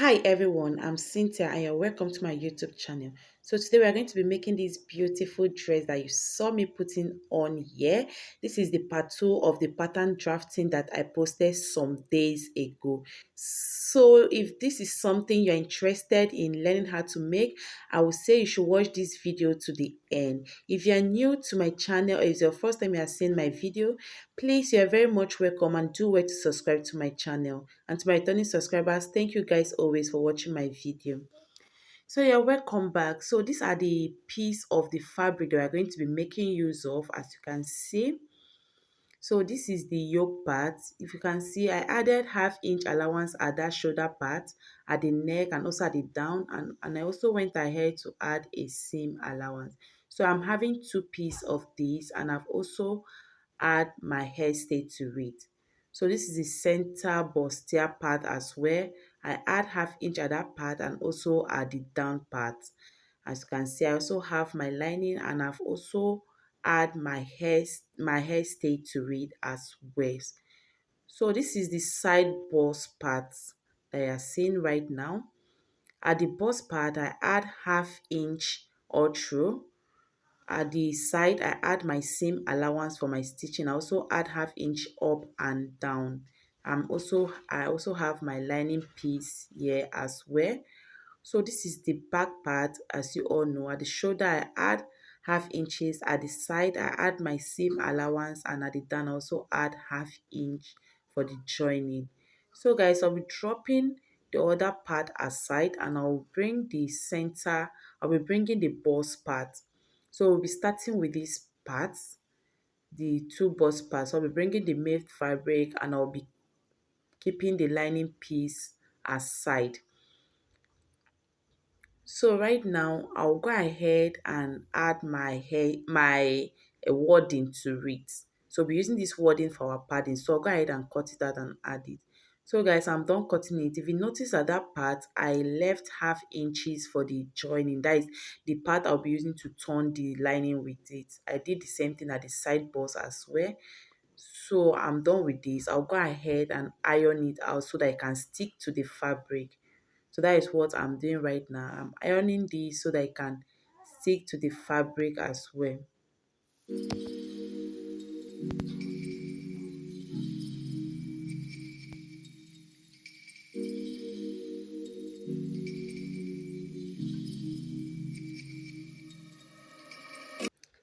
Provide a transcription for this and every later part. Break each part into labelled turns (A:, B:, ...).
A: Hi everyone, I'm Cynthia and you're welcome to my YouTube channel. So today we are going to be making this beautiful dress that you saw me putting on here. This is the part 2 of the pattern drafting that I posted some days ago. So if this is something you're interested in learning how to make, I would say you should watch this video to the end. If you're new to my channel or it's your first time you are seeing my video, please, you're very much welcome and do well to subscribe to my channel. And to my returning subscribers, thank you guys always for watching my video. So you're welcome back. So these are the piece of the fabric that we're going to be making use of, as you can see. So this is the yoke part. If you can see, I added half-inch allowance at that shoulder part, at the neck and also at the down, and I also went ahead to add a seam allowance. So I'm having two pieces of this, and I've also add my hairstay to it. So this is the center bustier part as well. I add half-inch at that part and also at the down part. As you can see, I also have my lining and I've also add my hairstay to it as well. So this is the side bust part that you are seeing right now. At the bust part, I add half-inch all through. At the side, I add my seam allowance for my stitching. I also add half-inch up and down. I also have my lining piece here as well. So this is the back part, as you all know. At the shoulder, I add half-inches. At the side, I add my seam allowance, and at the down, I also add half-inch for the joining. So guys, I'll be dropping the other part aside, and I'll bring the center. I'll be bringing the bust part. So we'll be starting with these parts, the two bust parts. So I'll be bringing the made fabric, and I'll be keeping the lining piece aside. So right now, I'll go ahead and add my wording to it. So we're using this wording for our padding. So I'll go ahead and cut it out and add it. So guys, I'm done cutting it. If you notice at that part, I left half-inches for the joining. That is the part I'll be using to turn the lining with it. I did the same thing at the side bust as well. So I'm done with this. I'll go ahead and iron it out so that it can stick to the fabric. So that is what I'm doing right now. I'm ironing this so that it can stick to the fabric as well.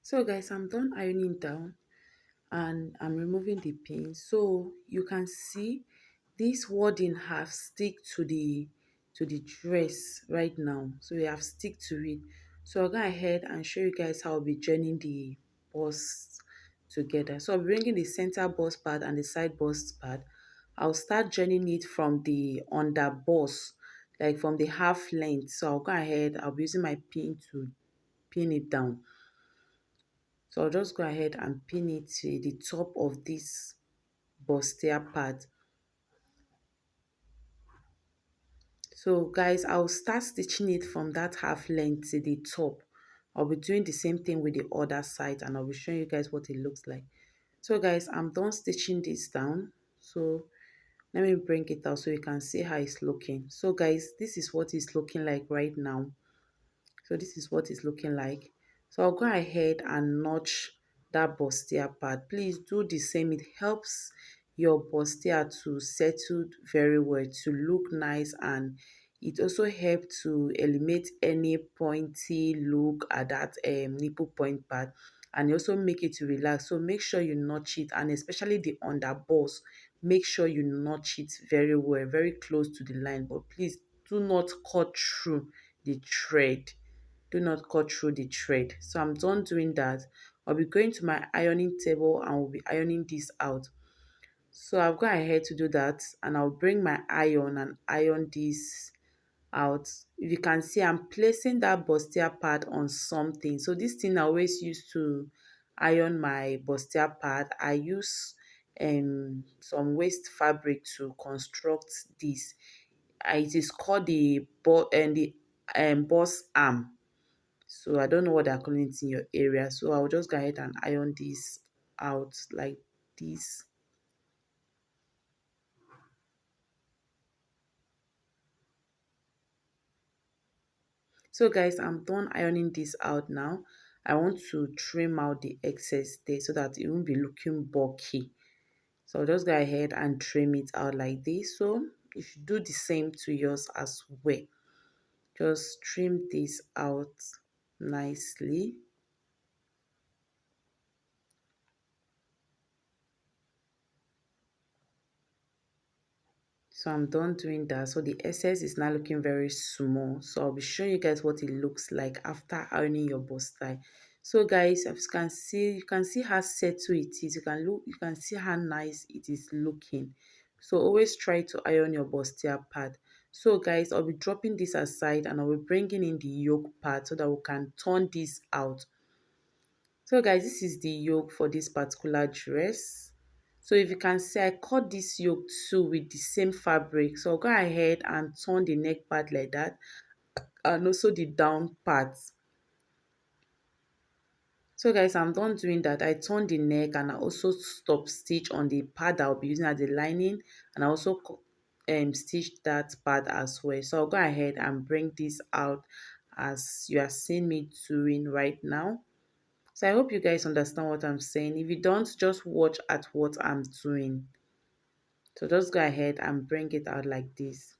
A: So guys, I'm done ironing down and I'm removing the pin. So you can see this wording have stick to the dress right now. So we have stick to it. So I'll go ahead and show you guys how I'll be joining the bust together. So I'll be bringing the center bust part and the side bust part. I'll start joining it from the under bust, like from the half length. So I'll go ahead, I'll be using my pin to pin it down. So I'll just go ahead and pin it to the top of this bustier part. So guys, I'll start stitching it from that half length to the top. I'll be doing the same thing with the other side and I'll be showing you guys what it looks like. So guys, I'm done stitching this down. So let me bring it out so you can see how it's looking. So guys, this is what it's looking like right now. So this is what it's looking like. So I'll go ahead and notch that bustier part. Please do the same. It helps your bustier to settle very well, to look nice, and it also helps to eliminate any pointy look at that nipple point part, and also make it to relax. So make sure you notch it, and especially the under bust, make sure you notch it very well, very close to the line, but please do not cut through the thread. Do not cut through the thread. So I'm done doing that. I'll be going to my ironing table and we'll be ironing this out. So I'll go ahead to do that and I'll bring my iron and iron this out. If you can see, I'm placing that bustier part on something. So this thing I always use to iron my bustier part. I use some waste fabric to construct this. It is called the boss arm. So I don't know what they're calling it in your area. So I'll just go ahead and iron this out like this. So guys, I'm done ironing this out now. I want to trim out the excess there so that it won't be looking bulky. So I'll just go ahead and trim it out like this. So you should do the same to yours as well. Just trim this out nicely. So I'm done doing that. So the excess is now looking very small. So I'll be showing you guys what it looks like after ironing your bust tie. So guys, as you can see how settled it is. You can see how nice it is looking. So always try to iron your bustier part. So guys, I'll be dropping this aside and I'll be bringing in the yoke part so that we can turn this out. So guys, this is the yoke for this particular dress. So if you can see, I cut this yoke too with the same fabric. So I'll go ahead and turn the neck part like that and also the down part. So guys, I'm done doing that. I turn the neck and I also stop stitch on the part that I'll be using as the lining, and I also stitch that part as well. So I'll go ahead and bring this out as you are seeing me doing right now. So I hope you guys understand what I'm saying. If you don't, just watch at what I'm doing. So just go ahead and bring it out like this.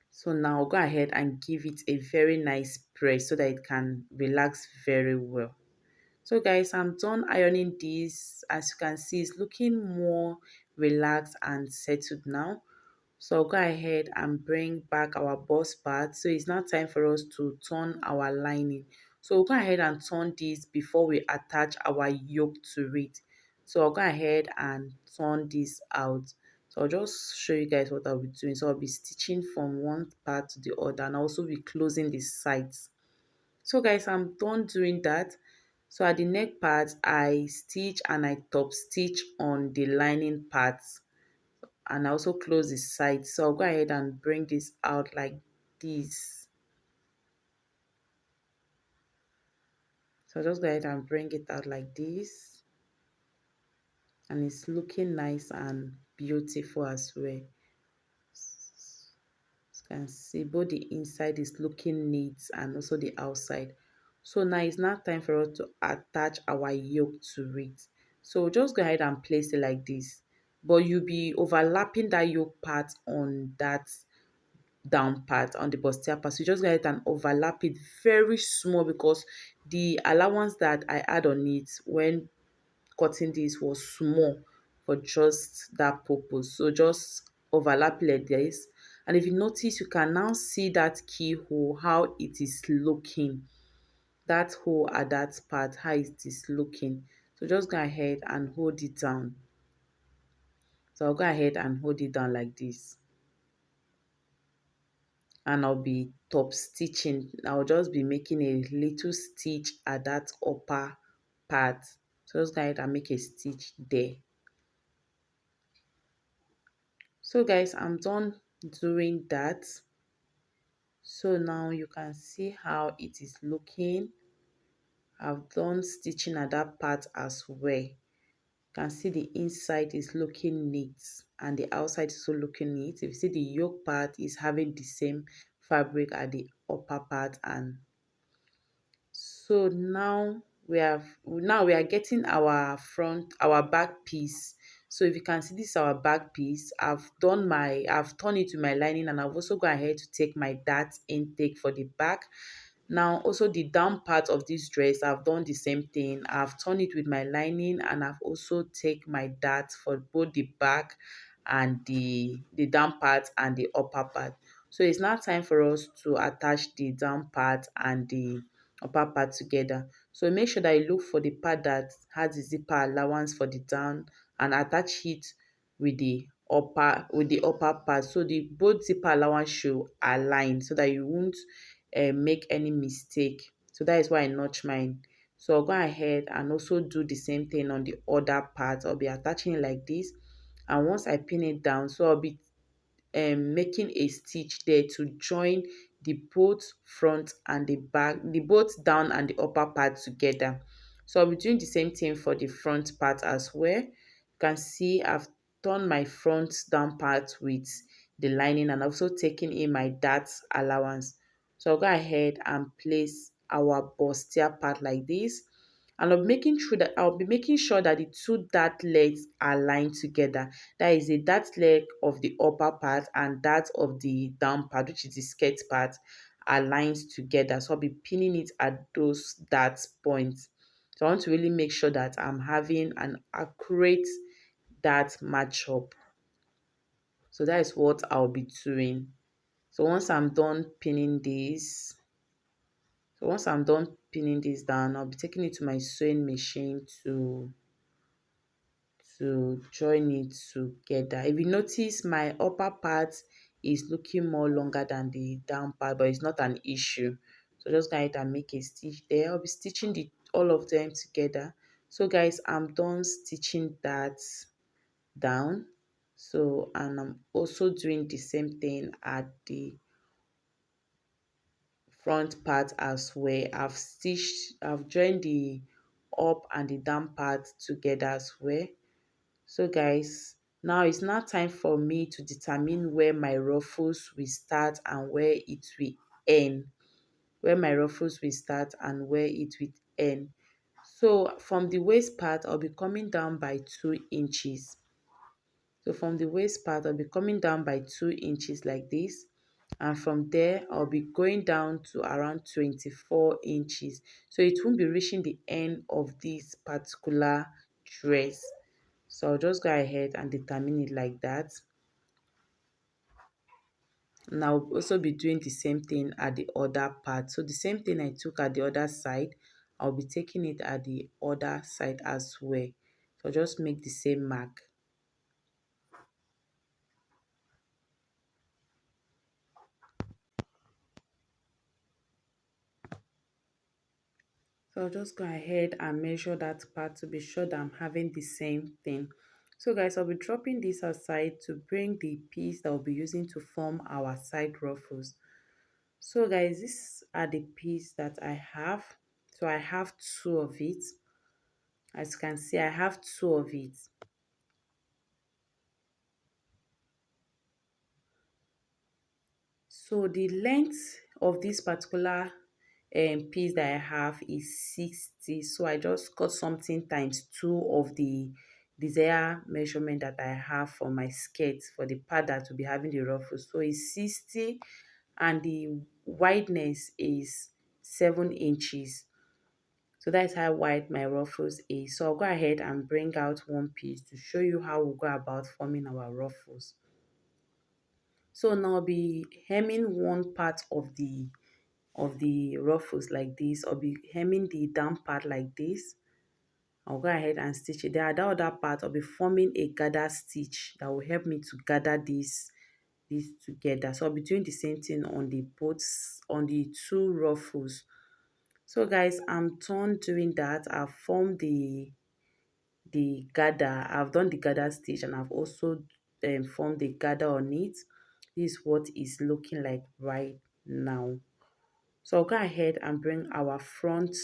A: So now go ahead and give it a very nice press so that it can relax very well. So guys, I'm done ironing this. As you can see, it's looking more relaxed and settled now. So I'll go ahead and bring back our bust part. So it's now time for us to turn our lining. So we'll go ahead and turn this before we attach our yoke to it. So I'll go ahead and turn this out. So I'll just show you guys what I'll be doing. So I'll be stitching from one part to the other and I'll also be closing the sides. So guys, I'm done doing that. So at the neck part, I stitch and I top stitch on the lining parts, and I also close the side. So I'll go ahead and bring this out like this. So I'll just go ahead and bring it out like this, and it's looking nice and beautiful as well. As you can see, both the inside is looking neat and also the outside. So now it's now time for us to attach our yoke to it. So just go ahead and place it like this, but you'll be overlapping that yoke part on that down part on the bustier part. So you just go ahead and overlap it very small, because the allowance that I add on it when cutting this was small for just that purpose. So just overlap it like this. And if you notice, you can now see that keyhole, how it is looking. That hole at that part, how it is looking. So just go ahead and hold it down. So I'll go ahead and hold it down like this, and I'll be top stitching. I'll just be making a little stitch at that upper part. So just go ahead and make a stitch there. So guys, I'm done doing that. So now you can see how it is looking. I've done stitching at that part as well. You can see the inside is looking neat and the outside is also looking neat. If you see, the yoke part is having the same fabric at the upper part. And so now we are getting our back piece. So if you can see, this is our back piece. I've turned it to my lining, and I've also gone ahead to take my dart intake for the back. Now also the down part of this dress, I've done the same thing. I've turned it with my lining, and I've also take my dart for both the back and the down part and the upper part. So it's now time for us to attach the down part and the upper part together. So make sure that you look for the part that has the zipper allowance for the down, and attach it with the upper part. So the both zipper allowance should align so that you won't make any mistake. So that is why I notch mine. So I'll go ahead and also do the same thing on the other part. I'll be attaching it like this, and once I pin it down, so I'll be making a stitch there to join the both front and the back, the both down and the upper part together. So I'll be doing the same thing for the front part as well. You can see I've done my front down part with the lining, and also taking in my dart allowance. So I'll go ahead and place our bustier part like this. And I'll be making sure that the two dart legs are lined together. That is the dart leg of the upper part and that of the down part, which is the skirt part, are lined together. So I'll be pinning it at those dart points. So I want to really make sure that I'm having an accurate dart match up. So that is what I'll be doing. So once I'm done pinning this, down, I'll be taking it to my sewing machine to join it together. If you notice, my upper part is looking more longer than the down part, but it's not an issue. So just go ahead and make a stitch there. I'll be stitching all of them together. So guys, I'm done stitching that down. So, and I'm also doing the same thing at the front part as well. I've joined the up and the down part together as well. So guys, now it's now time for me to determine where my ruffles will start and where it will end. Where my ruffles will start and where it will end. So from the waist part, I'll be coming down by 2 inches. So from the waist part, I'll be coming down by 2 inches like this. And from there, I'll be going down to around 24 inches. So it won't be reaching the end of this particular dress. So I'll just go ahead and determine it like that. And I'll also be doing the same thing at the other part. So the same thing I took at the other side, I'll be taking it at the other side as well. So just make the same mark. So I'll just go ahead and measure that part to be sure that I'm having the same thing. So guys, I'll be dropping this aside to bring the piece that I'll be using to form our side ruffles. So guys, these are the piece that I have. So I have two of it. As you can see, I have two of it. So the length of this particular piece that I have is 60. So I just cut something times 2 of the desired measurement that I have for my skirt, for the part that will be having the ruffles. So it's 60 and the wideness is 7 inches. So that's how wide my ruffles is. So I'll go ahead and bring out one piece to show you how we'll go about forming our ruffles. So now I'll be hemming one part of the ruffles like this. I'll be hemming the down part like this. I'll go ahead and stitch it. There, that other part, I'll be forming a gather stitch that will help me to gather this together. So I'll be doing the same thing on the two ruffles. So guys, I'm done doing that. I've formed the gather. I've done the gather stitch and I've also formed the gather on it. This is what it's looking like right now. So I'll go ahead and bring our front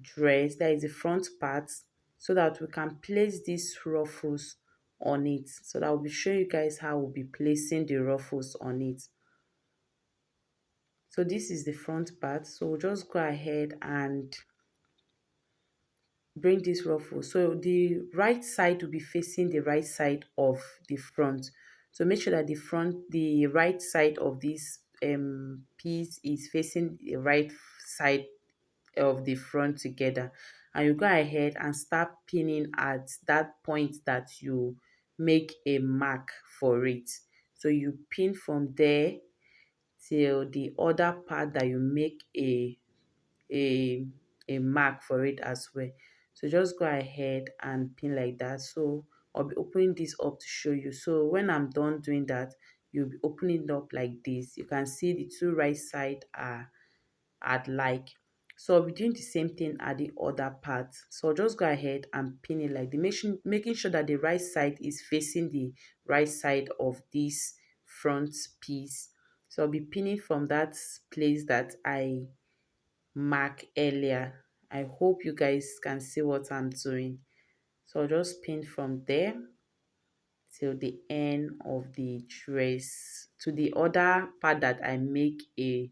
A: dress, that is the front part, so that we can place these ruffles on it. So that I'll be showing you guys how we'll be placing the ruffles on it. So this is the front part. So we'll just go ahead and bring this ruffle. So the right side will be facing the right side of the front. So make sure that the right side of this piece is facing the right side of the front together. And you go ahead and start pinning at that point that you make a mark for it. So you pin from there till the other part that you make a a mark for it as well. So just go ahead and pin like that. So I'll be opening this up to show you. So when I'm done doing that, you'll be opening it up like this. You can see the two right side are at like. So I'll be doing the same thing at the other part. So just go ahead and pin it like the making sure that the right side is facing the right side of this front piece. So I'll be pinning from that place that I mark earlier. I hope you guys can see what I'm doing. So I'll just pin from there till the end of the dress, to the other part that I make a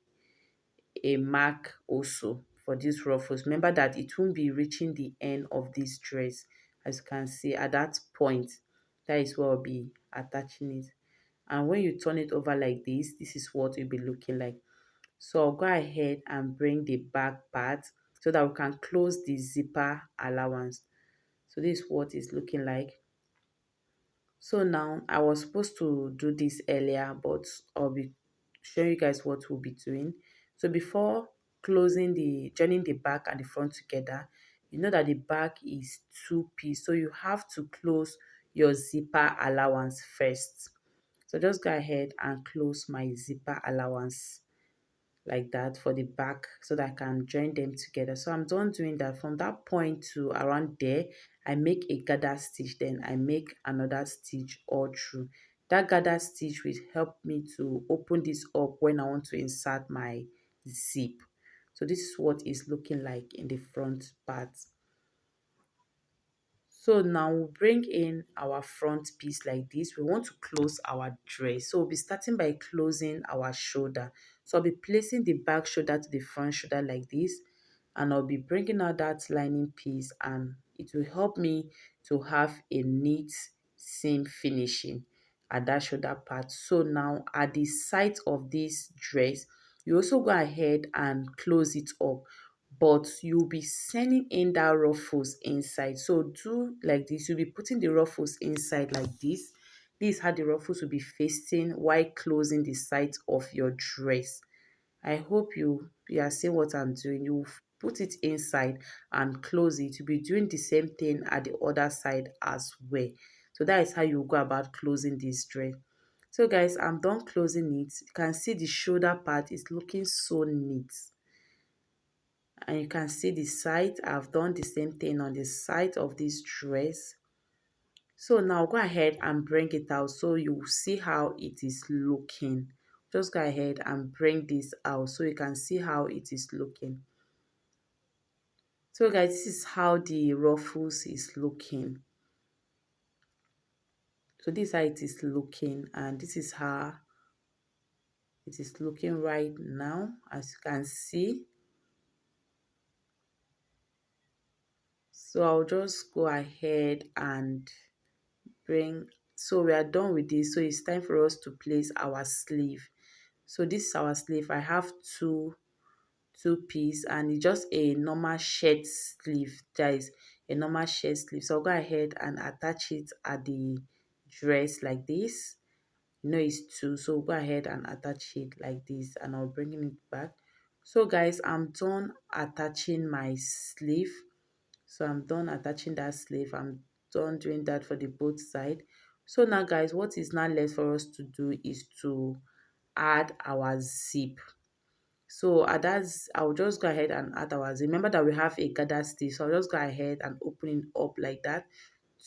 A: mark also for this ruffles. Remember that it won't be reaching the end of this dress. As you can see at that point, that is where I'll be attaching it. And when you turn it over like this is what it will be looking like. So I'll go ahead and bring the back part so that we can close the zipper allowance. So this is what it's looking like. So now I was supposed to do this earlier, but I'll be showing you guys what we'll be doing. So before joining the back and the front together, you know that the back is 2 piece. So you have to close your zipper allowance first. So just go ahead and close my zipper allowance like that for the back so that I can join them together. So I'm done doing that. From that point to around there, I make a gather stitch, then I make another stitch all through. That gather stitch will help me to open this up when I want to insert my zip. So this is what it's looking like in the front part. So now we'll bring in our front piece like this. We want to close our dress. So we'll be starting by closing our shoulder. So I'll be placing the back shoulder to the front shoulder like this. And I'll be bringing out that lining piece, and it will help me to have a neat seam finishing at that shoulder part. So now at the side of this dress, you also go ahead and close it up, but you'll be sending in that ruffles inside. So do like this. You'll be putting the ruffles inside like this. This is how the ruffles will be facing while closing the sides of your dress. I hope you are seeing what I'm doing. You put it inside and close it. You'll be doing the same thing at the other side as well. So that is how you go about closing this dress. So guys, I'm done closing it. You can see the shoulder part is looking so neat. And you can see the side. I've done the same thing on the side of this dress. So now go ahead and bring it out so you will see how it is looking. Just go ahead and bring this out so you can see how it is looking. So guys, this is how the ruffles is looking. So this is how it is looking, and this is how it is looking right now, as you can see. So I'll just go ahead and so we are done with this. So it's time for us to place our sleeve. So this is our sleeve. I have two piece, and it's just a normal shirt sleeve. That is a normal shirt sleeve. So I'll go ahead and attach it at the dress like this. You know it's two, so go ahead and attach it like this, and I'll bring it back. So guys, I'm done attaching my sleeve. So I'm done attaching that sleeve. I'm done doing that for the both side. So now guys, what is now left for us to do is to add our zip. So I'll just go ahead and add our zip. Remember that we have a gather stitch, so I'll just go ahead and open it up like that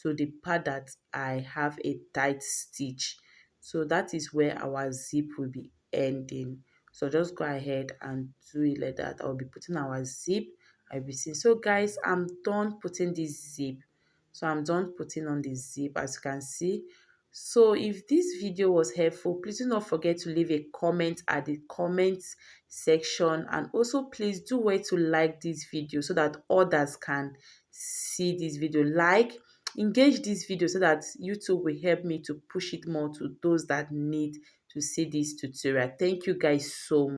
A: to the part that I have a tight stitch. So that is where our zip will be ending. So just go ahead and do it like that. I'll be putting our zip. I'll be seeing. So guys, I'm done putting this zip. So I'm done putting on the zip, as you can see. So if this video was helpful, please do not forget to leave a comment at the comments section, and also please do wait to like this video so that others can see this video. Engage this video so that YouTube will help me to push it more to those that need to see this tutorial. Thank you guys so much.